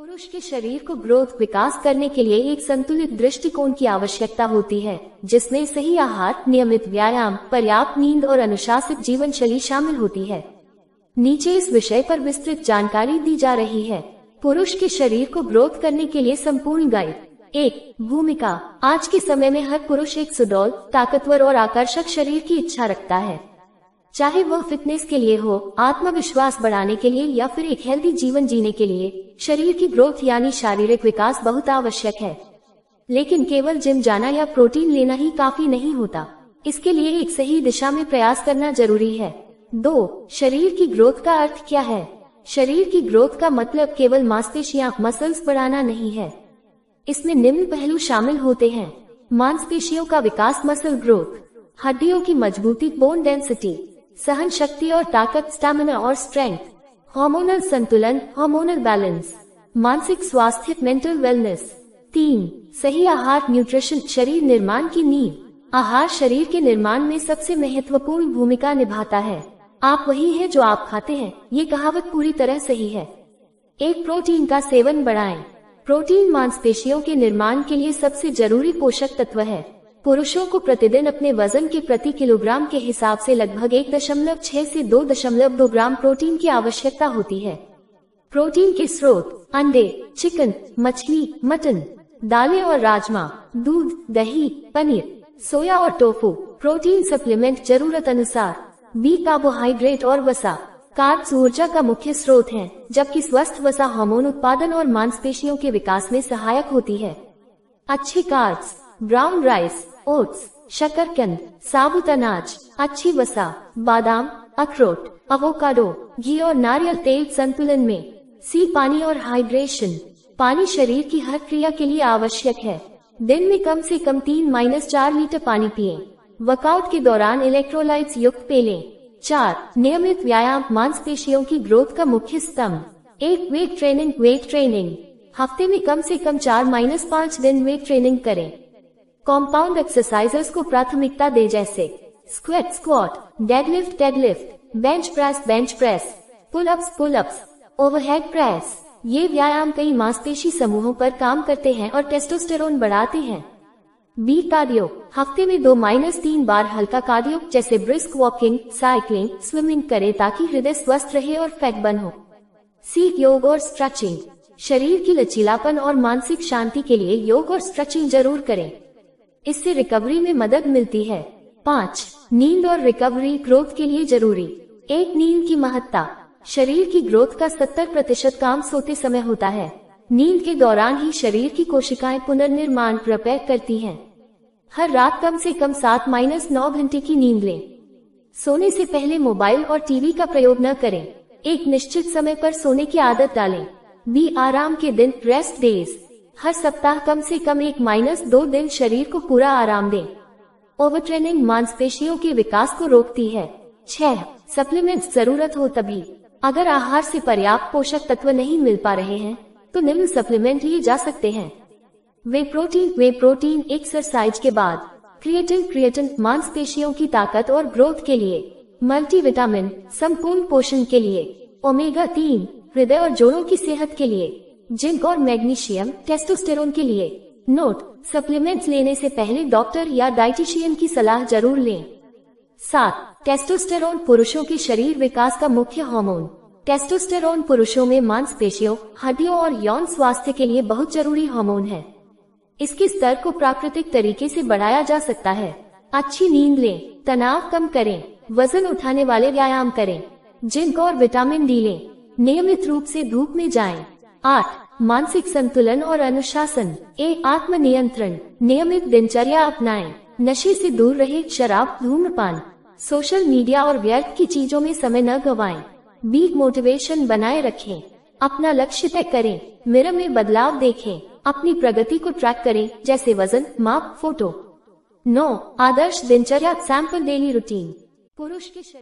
पुरुष के शरीर को ग्रोथ विकास करने के लिए एक संतुलित दृष्टिकोण की आवश्यकता होती है, जिसमें सही आहार, नियमित व्यायाम, पर्याप्त नींद और अनुशासित जीवन शैली शामिल होती है। नीचे इस विषय पर विस्तृत जानकारी दी जा रही है। पुरुष के शरीर को ग्रोथ करने के लिए संपूर्ण गाइड। 1. भूमिका। आज के समय में हर पुरुष एक सुडौल, ताकतवर और आकर्षक शरीर की इच्छा रखता है। चाहे वह फिटनेस के लिए हो, आत्मविश्वास बढ़ाने के लिए या फिर एक हेल्दी जीवन जीने के लिए, शरीर की ग्रोथ यानी शारीरिक विकास बहुत आवश्यक है। लेकिन केवल जिम जाना या प्रोटीन लेना ही काफी नहीं होता। इसके लिए एक सही दिशा में प्रयास करना जरूरी है। 2. शरीर की ग्रोथ का अर्थ क्या है? शरीर की ग्रोथ का मतलब केवल मांसपेशियां, मसल्स बढ़ाना नहीं है। इसमें निम्न पहलू शामिल होते हैं: मांसपेशियों का विकास, मसल ग्रोथ, हड्डियों की मजबूती, बोन डेंसिटी, सहन शक्ति और ताकत, स्टैमिना और स्ट्रेंथ, हार्मोनल संतुलन, हार्मोनल बैलेंस, मानसिक स्वास्थ्य, मेंटल वेलनेस। 3. सही आहार, न्यूट्रिशन, शरीर निर्माण की नींव। आहार शरीर के निर्माण में सबसे महत्वपूर्ण भूमिका निभाता है। आप वही हैं जो आप खाते हैं, ये कहावत पूरी तरह सही है। 1. प्रोटीन का सेवन बढ़ाएं। प्रोटीन मांसपेशियों के निर्माण के लिए सबसे जरूरी पोषक तत्व है। पुरुषों को प्रतिदिन अपने वजन के प्रति किलोग्राम के हिसाब से लगभग 1.6 से 2.2 ग्राम प्रोटीन की आवश्यकता होती है। प्रोटीन के स्रोत: अंडे, चिकन, मछली, मटन, दालें और राजमा, दूध, दही, पनीर, सोया और टोफू। प्रोटीन सप्लीमेंट जरूरत अनुसार। बी. कार्बोहाइड्रेट और वसा। कार्ब्स ऊर्जा का मुख्य स्रोत हैं, जबकि स्वस्थ वसा हार्मोन उत्पादन और मांसपेशियों के विकास में सहायक होती है। अच्छे कार्ब्स: ब्राउन राइस, ओट्स, शकरकंद, साबुत अनाज। अच्छी वसा: बादाम, अखरोट, अवोकाडो, घी और नारियल तेल संतुलन में। सी. पानी और हाइड्रेशन। पानी शरीर की हर क्रिया के लिए आवश्यक है। दिन में कम से कम 3-4 लीटर पानी पिएं। वर्कआउट के दौरान इलेक्ट्रोलाइट्स युक्त पेय लें। 4. नियमित व्यायाम, मांसपेशियों की ग्रोथ का मुख्य स्तंभ। 1. Weight training. वेट ट्रेनिंग: हफ्ते में कम से कम 4-5 दिन वेट ट्रेनिंग करें। कॉम्पाउंड एक्सरसाइजेस को प्राथमिकता दें, जैसे squat, squat, deadlift, bench press, pull ups, overhead press. ये व्यायाम कई मांसपेशी समूहों पर काम करते हैं और टेस्टोस्टेरोन बढ़ाते हैं। बी. कार्डियो: हफ्ते में 2-3 बार हल्का कार्डियो जैसे ब्रिस्क वॉकिंग, साइकिलिंग, स्विमिंग करें ताकि हृदय स्वस्थ रहे और फैट बर्न हो। सी. योग और स्ट्रेचिंग: शरीर की लचीलापन और मानसिक शांति के लिए योग और स्ट्रेचिंग जरूर करें। इससे रिकवरी में मदद मिलती है। 5. नींद और रिकवरी ग्रोथ के लिए जरूरी। 1. नींद की महत्ता। शरीर की ग्रोथ का 70% काम सोते समय होता है। नींद के दौरान ही शरीर की कोशिकाएं पुनर्निर्माण रिपेयर करती हैं। हर रात कम से कम 7-9 घंटे की नींद लें। सोने से पहले मोबाइल और टीवी का प्रयोग न करें। एक निश्चित समय पर सोने की आदत डालें। बी. आराम के दिन, रेस्ट डेज। हर सप्ताह कम से कम 1-2 दिन शरीर को पूरा आराम दें। ओवरट्रेनिंग मांसपेशियों के विकास को रोकती है। 6. सप्लीमेंट्स जरूरत हो तभी। अगर आहार से पर्याप्त पोषक तत्व नहीं मिल पा रहे हैं तो निम्न सप्लीमेंट लिए जा सकते हैं। वे प्रोटीन एक्सरसाइज के बाद। क्रिएटिन मांसपेशियों की ताकत और ग्रोथ के लिए। मल्टीविटामिन संपूर्ण पोषण के लिए। ओमेगा 3 हृदय और जोड़ों की सेहत के लिए। जिंक और मैग्नीशियम टेस्टोस्टेरोन के लिए। नोट: सप्लीमेंट्स लेने से पहले डॉक्टर या डाइटिशियन की सलाह जरूर लें। 7. टेस्टोस्टेरोन पुरुषों के शरीर विकास का मुख्य हार्मोन। टेस्टोस्टेरोन पुरुषों में मांसपेशियों, हड्डियों और यौन स्वास्थ्य के लिए बहुत जरूरी हार्मोन है। इसके स्तर को प्राकृतिक तरीके से बढ़ाया जा सकता है। अच्छी नींद लें, तनाव कम करें, वजन उठाने वाले व्यायाम करें, जिंक और विटामिन डी लें, नियमित रूप से धूप में जाएं। 8. मानसिक संतुलन और अनुशासन। आत्मनियंत्रण, नियमित दिनचर्या अपनाएं, नशे से दूर रहे, शराब, धूम्रपान, सोशल मीडिया और व्यर्थ की चीजों में समय न गवाएं। बी. मोटिवेशन बनाए रखें, अपना लक्ष्य तय करें, मिरर में बदलाव देखें, अपनी प्रगति को ट्रैक करें, जैसे वजन माप, फोटो। 9. आदर्श दिनचर्या, सैंपल डेली रूटीन। पुरुष के